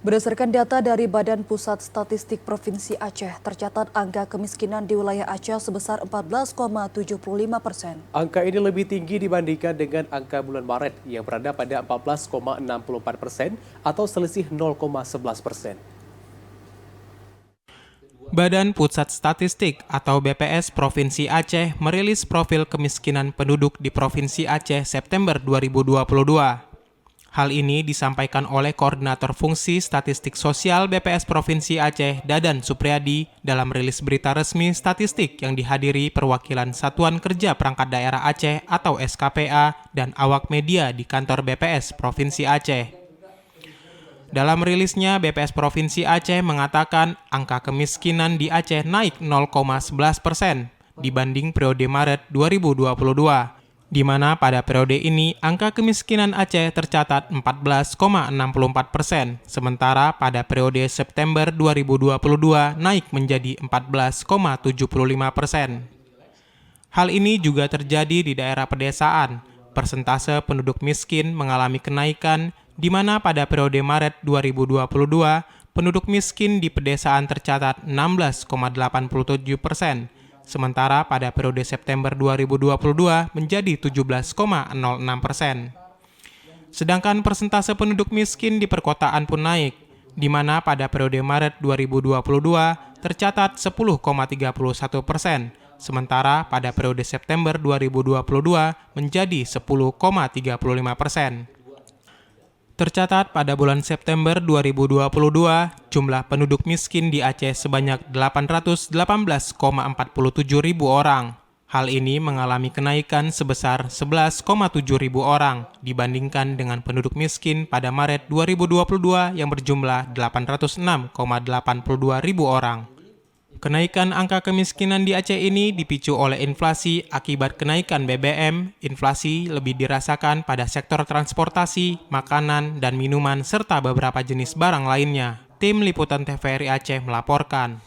Berdasarkan data dari Badan Pusat Statistik Provinsi Aceh, tercatat angka kemiskinan di wilayah Aceh sebesar 14,75%. Angka ini lebih tinggi dibandingkan dengan angka bulan Maret yang berada pada 14,64% atau selisih 0,11%. Badan Pusat Statistik atau BPS Provinsi Aceh merilis profil kemiskinan penduduk di Provinsi Aceh September 2022. Hal ini disampaikan oleh Koordinator Fungsi Statistik Sosial BPS Provinsi Aceh, Dadan Supriyadi, dalam rilis berita resmi statistik yang dihadiri perwakilan Satuan Kerja Perangkat Daerah Aceh atau SKPA dan awak media di kantor BPS Provinsi Aceh. Dalam rilisnya, BPS Provinsi Aceh mengatakan angka kemiskinan di Aceh naik 0,11% dibanding periode Maret 2022, di mana pada periode ini angka kemiskinan Aceh tercatat 14,64%, sementara pada periode September 2022 naik menjadi 14,75%. Hal ini juga terjadi di daerah pedesaan. Persentase penduduk miskin mengalami kenaikan, di mana pada periode Maret 2022, penduduk miskin di pedesaan tercatat 16,87%, sementara pada periode September 2022 menjadi 17,06%. Sedangkan persentase penduduk miskin di perkotaan pun naik, di mana pada periode Maret 2022 tercatat 10,31%, sementara pada periode September 2022 menjadi 10,35%. Tercatat pada bulan September 2022, jumlah penduduk miskin di Aceh sebanyak 818,47 ribu orang. Hal ini mengalami kenaikan sebesar 11,7 ribu orang dibandingkan dengan penduduk miskin pada Maret 2022 yang berjumlah 806,82 ribu orang. Kenaikan angka kemiskinan di Aceh ini dipicu oleh inflasi akibat kenaikan BBM. Inflasi lebih dirasakan pada sektor transportasi, makanan, dan minuman, serta beberapa jenis barang lainnya. Tim Liputan TVRI Aceh melaporkan.